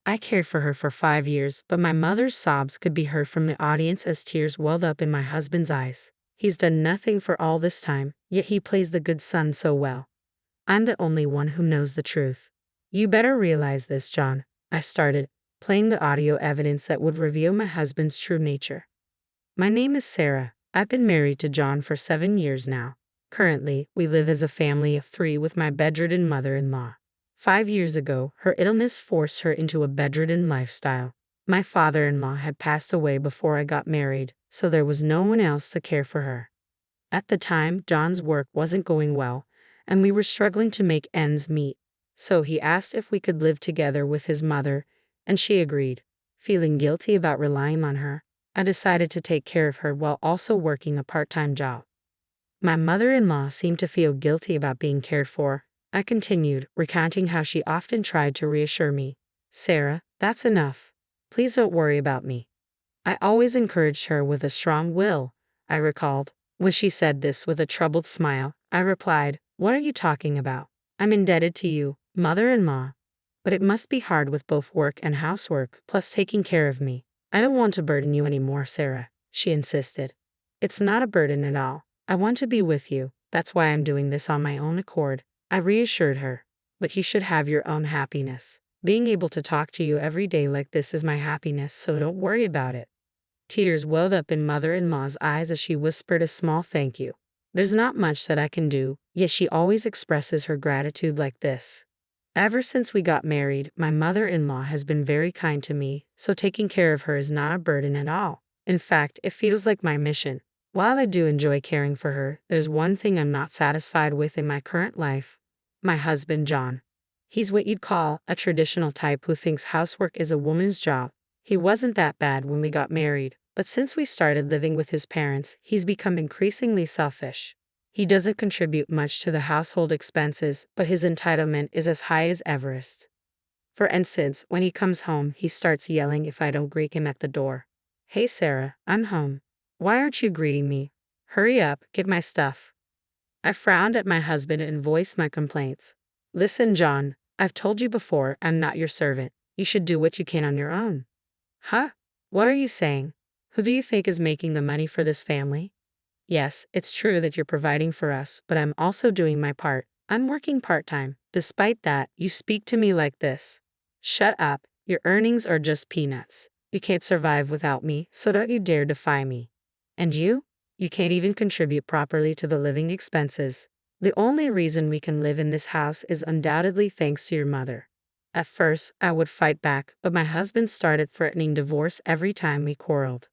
I cared for her for 5 years, but my mother's sobs could be heard from the audience as tears welled up in my husband's eyes. He's done nothing for all this time, yet he plays the good son so well. I'm the only one who knows the truth. You better realize this, John. I started, playing the audio evidence that would reveal my husband's true nature. My name is Sarah. I've been married to John for 7 years now. Currently, we live as a family of 3 with my bedridden mother-in-law. 5 years ago, her illness forced her into a bedridden lifestyle. My father-in-law had passed away before I got married, so there was no one else to care for her. At the time, John's work wasn't going well, and we were struggling to make ends meet. So he asked if we could live together with his mother, and she agreed. Feeling guilty about relying on her, I decided to take care of her while also working a part-time job. My mother-in-law seemed to feel guilty about being cared for. I continued, recounting how she often tried to reassure me. Sarah, that's enough. Please don't worry about me. I always encouraged her with a strong will, I recalled. When she said this with a troubled smile, I replied, What are you talking about? I'm indebted to you, mother-in-law. But it must be hard with both work and housework, plus taking care of me. I don't want to burden you anymore, Sarah, she insisted. It's not a burden at all. I want to be with you. That's why I'm doing this on my own accord. I reassured her. But you should have your own happiness. Being able to talk to you every day like this is my happiness, so don't worry about it. Tears welled up in mother-in-law's eyes as she whispered a small thank you. There's not much that I can do, yet she always expresses her gratitude like this. Ever since we got married, my mother-in-law has been very kind to me, so taking care of her is not a burden at all. In fact, it feels like my mission. While I do enjoy caring for her, there's one thing I'm not satisfied with in my current life. My husband, John. He's what you'd call a traditional type who thinks housework is a woman's job. He wasn't that bad when we got married, but since we started living with his parents, he's become increasingly selfish. He doesn't contribute much to the household expenses, but his entitlement is as high as Everest. For instance, when he comes home, he starts yelling if I don't greet him at the door. Hey Sarah, I'm home. Why aren't you greeting me? Hurry up, get my stuff. I frowned at my husband and voiced my complaints. Listen, John, I've told you before, I'm not your servant. You should do what you can on your own. Huh? What are you saying? Who do you think is making the money for this family? Yes, it's true that you're providing for us, but I'm also doing my part. I'm working part-time. Despite that, you speak to me like this. Shut up, your earnings are just peanuts. You can't survive without me, so don't you dare defy me. And you? You can't even contribute properly to the living expenses. The only reason we can live in this house is undoubtedly thanks to your mother. At first, I would fight back, but my husband started threatening divorce every time we quarreled.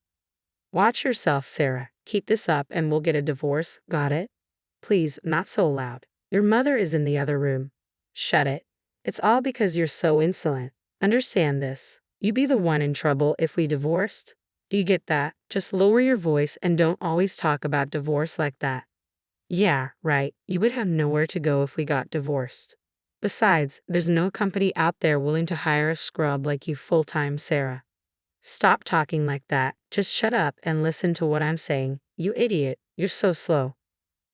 Watch yourself, Sarah. Keep this up and we'll get a divorce, got it? Please, not so loud. Your mother is in the other room. Shut it. It's all because you're so insolent. Understand this. You'd be the one in trouble if we divorced. Do you get that? Just lower your voice and don't always talk about divorce like that. Yeah, right. You would have nowhere to go if we got divorced. Besides, there's no company out there willing to hire a scrub like you full-time, Sarah. Stop talking like that. Just shut up and listen to what I'm saying. You idiot. You're so slow.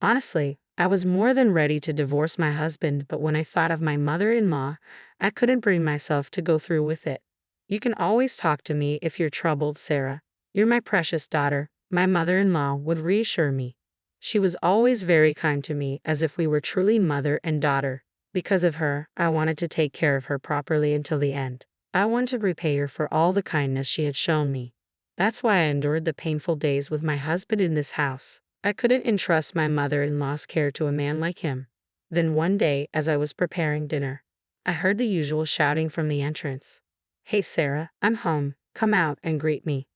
Honestly, I was more than ready to divorce my husband, but when I thought of my mother-in-law, I couldn't bring myself to go through with it. You can always talk to me if you're troubled, Sarah. You're my precious daughter, my mother-in-law would reassure me. She was always very kind to me, as if we were truly mother and daughter. Because of her, I wanted to take care of her properly until the end. I wanted to repay her for all the kindness she had shown me. That's why I endured the painful days with my husband in this house. I couldn't entrust my mother-in-law's care to a man like him. Then one day, as I was preparing dinner, I heard the usual shouting from the entrance. Hey Sarah, I'm home. Come out and greet me.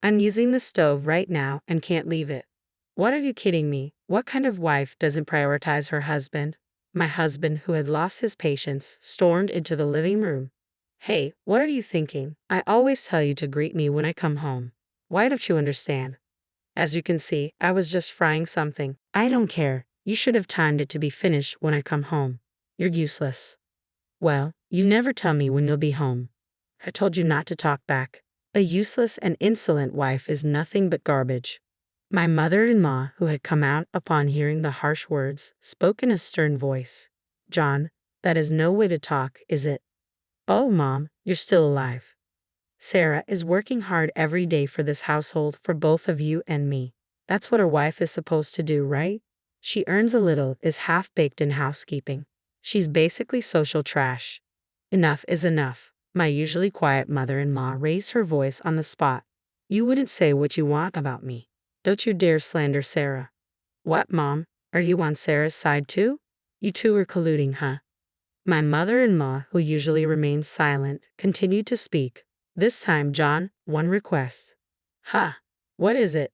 I'm using the stove right now and can't leave it. What, are you kidding me? What kind of wife doesn't prioritize her husband? My husband, who had lost his patience, stormed into the living room. Hey, what are you thinking? I always tell you to greet me when I come home. Why don't you understand? As you can see, I was just frying something. I don't care. You should have timed it to be finished when I come home. You're useless. Well, you never tell me when you'll be home. I told you not to talk back. A useless and insolent wife is nothing but garbage. My mother-in-law, who had come out upon hearing the harsh words, spoke in a stern voice. John, that is no way to talk, is it? Oh, Mom, You're still alive. Sarah is working hard every day for this household for both of you and me. That's what a wife is supposed to do, right? She earns a little, is half-baked in housekeeping. She's basically social trash. Enough is enough. My usually quiet mother-in-law raised her voice on the spot. You wouldn't say what you want about me. Don't you dare slander Sarah. What, Mom? Are you on Sarah's side too? You two are colluding, huh? My mother-in-law, who usually remains silent, continued to speak. This time, John, one request. Ha! What is it?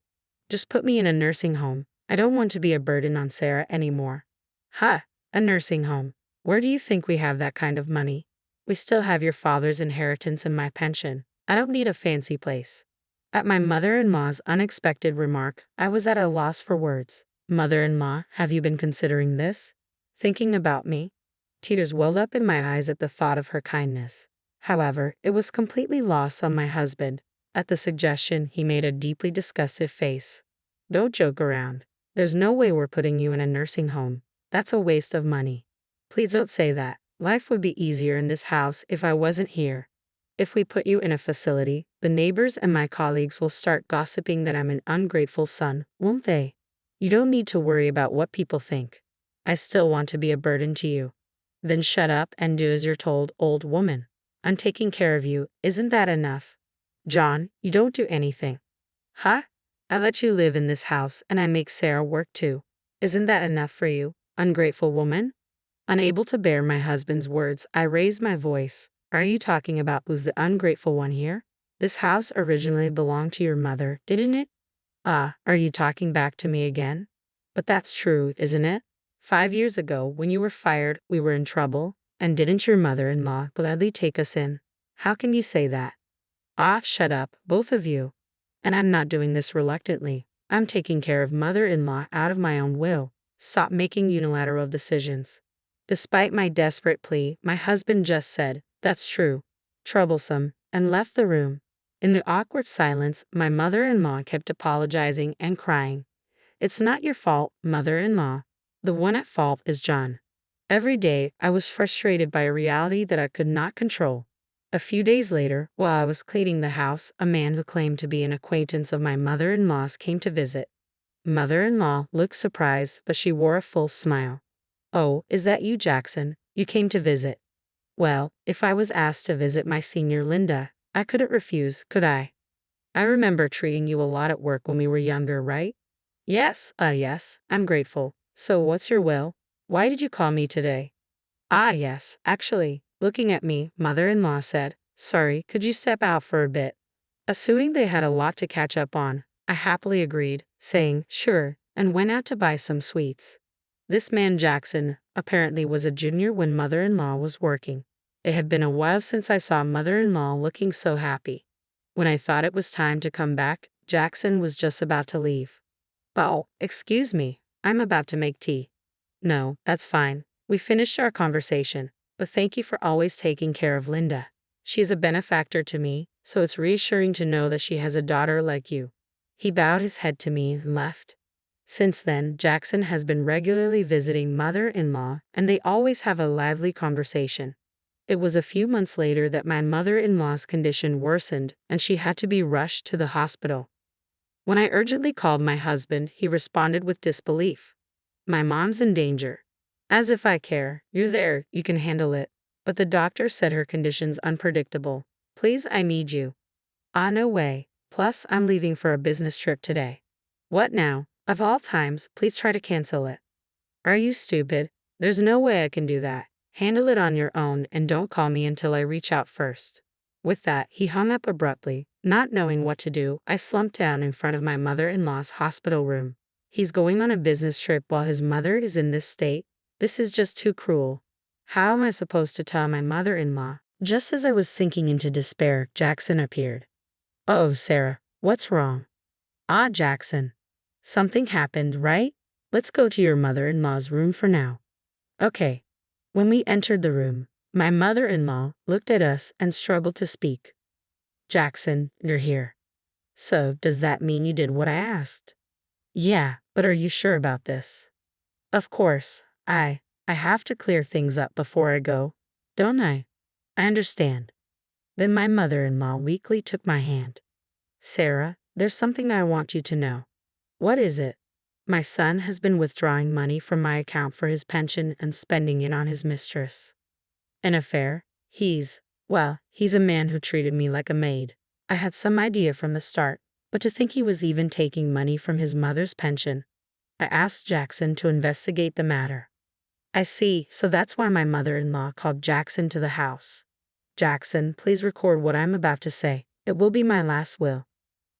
Just put me in a nursing home. I don't want to be a burden on Sarah anymore. Ha! A nursing home. Where do you think we have that kind of money? We still have your father's inheritance and my pension. I don't need a fancy place. At my mother-in-law's unexpected remark, I was at a loss for words. Mother-in-law, have you been considering this? Thinking about me? Tears welled up in my eyes at the thought of her kindness. However, it was completely lost on my husband. At the suggestion, he made a deeply disgusted face. Don't joke around. There's no way we're putting you in a nursing home. That's a waste of money. Please don't say that. Life would be easier in this house if I wasn't here. If we put you in a facility, the neighbors and my colleagues will start gossiping that I'm an ungrateful son, won't they? You don't need to worry about what people think. I still want to be a burden to you. Then shut up and do as you're told, old woman. I'm taking care of you, isn't that enough? John, you don't do anything. Huh? I let you live in this house and I make Sarah work too. Isn't that enough for you, ungrateful woman? Unable to bear my husband's words, I raised my voice. Are you talking about who's the ungrateful one here? This house originally belonged to your mother, didn't it? Ah, are you talking back to me again? But that's true, isn't it? 5 years ago, when you were fired, we were in trouble, and didn't your mother-in-law gladly take us in? How can you say that? Ah, shut up, both of you. And I'm not doing this reluctantly. I'm taking care of mother-in-law out of my own will. Stop making unilateral decisions. Despite my desperate plea, my husband just said, "That's true. Troublesome," and left the room. In the awkward silence, my mother-in-law kept apologizing and crying. It's not your fault, mother-in-law. The one at fault is John. Every day, I was frustrated by a reality that I could not control. A few days later, while I was cleaning the house, a man who claimed to be an acquaintance of my mother-in-law's came to visit. Mother-in-law looked surprised, but she wore a full smile. Oh, is that you, Jackson? You came to visit. Well, if I was asked to visit my senior Linda, I couldn't refuse, could I? I remember treating you a lot at work when we were younger, right? Yes, I'm grateful. So what's your will? Why did you call me today? Ah, yes, actually, looking at me, mother-in-law said, sorry, could you step out for a bit? Assuming they had a lot to catch up on, I happily agreed, saying, sure, and went out to buy some sweets. This man Jackson apparently was a junior when mother-in-law was working. It had been a while since I saw mother-in-law looking so happy. When I thought it was time to come back, Jackson was just about to leave. Oh, excuse me, I'm about to make tea. No, that's fine. We finished our conversation, but thank you for always taking care of Linda. She's a benefactor to me, so it's reassuring to know that she has a daughter like you. He bowed his head to me and left. Since then, Jackson has been regularly visiting mother-in-law, and they always have a lively conversation. It was a few months later that my mother-in-law's condition worsened, and she had to be rushed to the hospital. When I urgently called my husband, he responded with disbelief. My mom's in danger. As if I care. You're there, you can handle it. But the doctor said her condition's unpredictable. Please, I need you. Ah, no way. Plus, I'm leaving for a business trip today. What now? Of all times, please try to cancel it. Are you stupid? There's no way I can do that. Handle it on your own and don't call me until I reach out first. With that, he hung up abruptly. Not knowing what to do, I slumped down in front of my mother-in-law's hospital room. He's going on a business trip while his mother is in this state? This is just too cruel. How am I supposed to tell my mother-in-law? Just as I was sinking into despair, Jackson appeared. Oh, Sarah, what's wrong? Ah, Jackson. Something happened, right? Let's go to your mother-in-law's room for now. Okay. When we entered the room, my mother-in-law looked at us and struggled to speak. Jackson, you're here. So, does that mean you did what I asked? Yeah, but are you sure about this? Of course. I have to clear things up before I go, don't I? I understand. Then my mother-in-law weakly took my hand. Sarah, there's something I want you to know. What is it? My son has been withdrawing money from my account for his pension and spending it on his mistress. An affair? He's a man who treated me like a maid. I had some idea from the start, but to think he was even taking money from his mother's pension. I asked Jackson to investigate the matter. I see, so that's why my mother-in-law called Jackson to the house. Jackson, please record what I'm about to say. It will be my last will.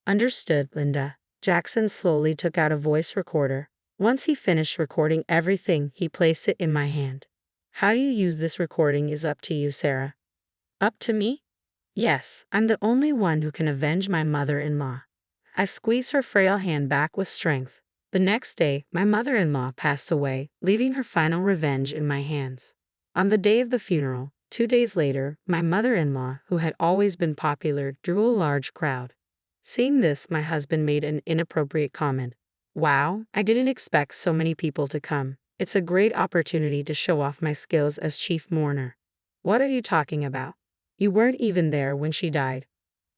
Understood, Linda. Jackson slowly took out a voice recorder. Once he finished recording everything, he placed it in my hand. How you use this recording is up to you, Sarah. Up to me? Yes, I'm the only one who can avenge my mother-in-law. I squeezed her frail hand back with strength. The next day, my mother-in-law passed away, leaving her final revenge in my hands. On the day of the funeral, 2 days later, my mother-in-law, who had always been popular, drew a large crowd. Seeing this, my husband made an inappropriate comment. Wow, I didn't expect so many people to come. It's a great opportunity to show off my skills as chief mourner. What are you talking about? You weren't even there when she died.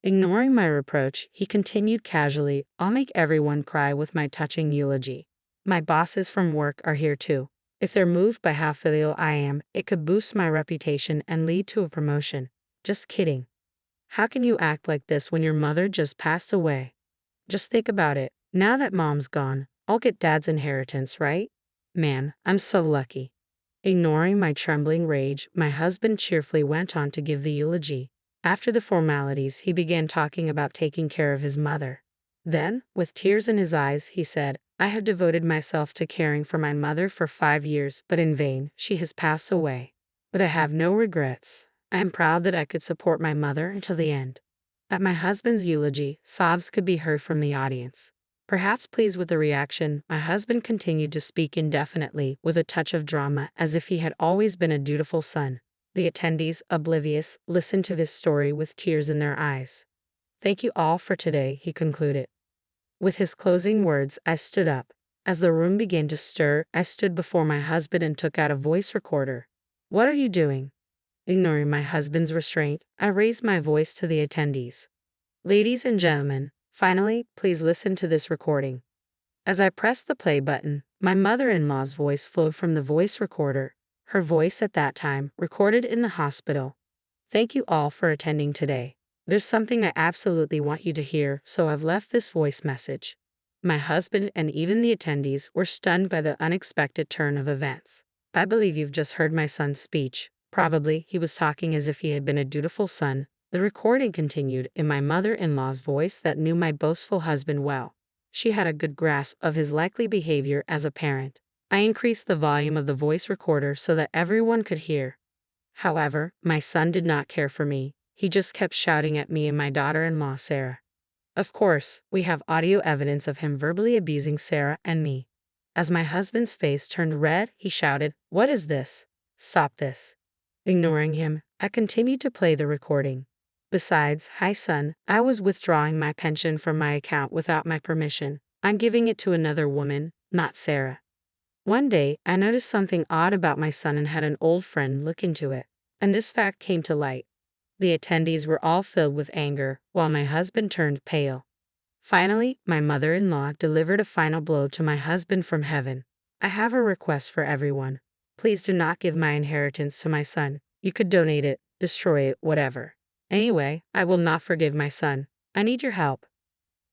Ignoring my reproach, he continued casually, I'll make everyone cry with my touching eulogy. My bosses from work are here too. If they're moved by how filial I am, it could boost my reputation and lead to a promotion. Just kidding. How can you act like this when your mother just passed away? Just think about it. Now that mom's gone, I'll get dad's inheritance, right? Man, I'm so lucky. Ignoring my trembling rage, my husband cheerfully went on to give the eulogy. After the formalities, he began talking about taking care of his mother. Then, with tears in his eyes, he said, I have devoted myself to caring for my mother for 5 years, but in vain. She has passed away. But I have no regrets. I am proud that I could support my mother until the end. At my husband's eulogy, sobs could be heard from the audience. Perhaps pleased with the reaction, my husband continued to speak indefinitely, with a touch of drama, as if he had always been a dutiful son. The attendees, oblivious, listened to this story with tears in their eyes. Thank you all for today, he concluded. With his closing words, I stood up. As the room began to stir, I stood before my husband and took out a voice recorder. What are you doing? Ignoring my husband's restraint, I raised my voice to the attendees. Ladies and gentlemen, finally, please listen to this recording. As I pressed the play button, my mother-in-law's voice flowed from the voice recorder. Her voice at that time, recorded in the hospital. Thank you all for attending today. There's something I absolutely want you to hear, so I've left this voice message. My husband and even the attendees were stunned by the unexpected turn of events. I believe you've just heard my son's speech. Probably he was talking as if he had been a dutiful son. The recording continued in my mother-in-law's voice that knew my boastful husband well. She had a good grasp of his likely behavior as a parent. I increased the volume of the voice recorder so that everyone could hear. However, my son did not care for me. He just kept shouting at me and my daughter-in-law, Sarah. Of course, we have audio evidence of him verbally abusing Sarah and me. As my husband's face turned red, he shouted, What is this? Stop this. Ignoring him, I continued to play the recording. Besides, hi son, I was withdrawing my pension from my account without my permission. I'm giving it to another woman, not Sarah. One day, I noticed something odd about my son and had an old friend look into it. And this fact came to light. The attendees were all filled with anger, while my husband turned pale. Finally, my mother-in-law delivered a final blow to my husband from heaven. I have a request for everyone. Please do not give my inheritance to my son. You could donate it, destroy it, whatever. Anyway, I will not forgive my son. I need your help.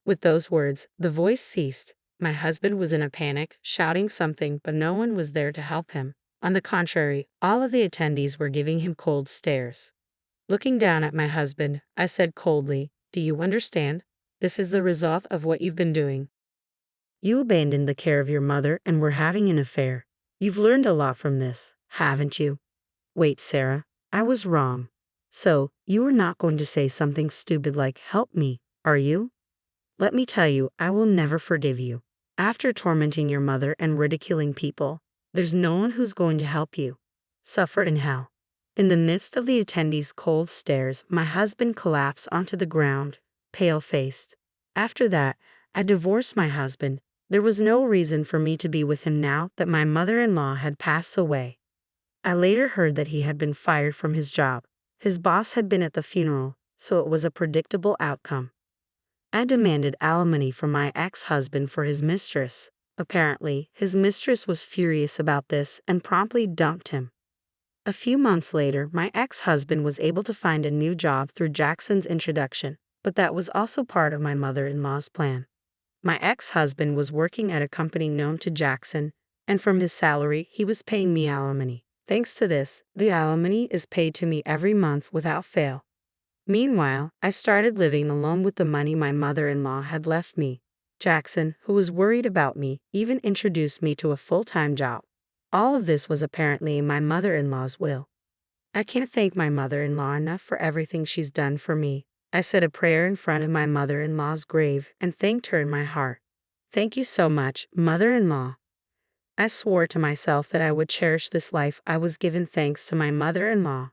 With those words, the voice ceased. My husband was in a panic, shouting something, but no one was there to help him. On the contrary, all of the attendees were giving him cold stares. Looking down at my husband, I said coldly, Do you understand? This is the result of what you've been doing. You abandoned the care of your mother and were having an affair. You've learned a lot from this, haven't you? Wait, Sarah, I was wrong. So, you are not going to say something stupid like, help me, are you? Let me tell you, I will never forgive you. After tormenting your mother and ridiculing people, there's no one who's going to help you. Suffer in hell. In the midst of the attendees' cold stares, my husband collapsed onto the ground, pale-faced. After that, I divorced my husband. There was no reason for me to be with him now that my mother-in-law had passed away. I later heard that he had been fired from his job. His boss had been at the funeral, so it was a predictable outcome. I demanded alimony from my ex-husband for his mistress. Apparently, his mistress was furious about this and promptly dumped him. A few months later, my ex-husband was able to find a new job through Jackson's introduction, but that was also part of my mother-in-law's plan. My ex-husband was working at a company known to Jackson, and from his salary, he was paying me alimony. Thanks to this, the alimony is paid to me every month without fail. Meanwhile, I started living alone with the money my mother-in-law had left me. Jackson, who was worried about me, even introduced me to a full-time job. All of this was apparently in my mother-in-law's will. I can't thank my mother-in-law enough for everything she's done for me. I said a prayer in front of my mother-in-law's grave and thanked her in my heart. Thank you so much, mother-in-law. I swore to myself that I would cherish this life I was given thanks to my mother-in-law.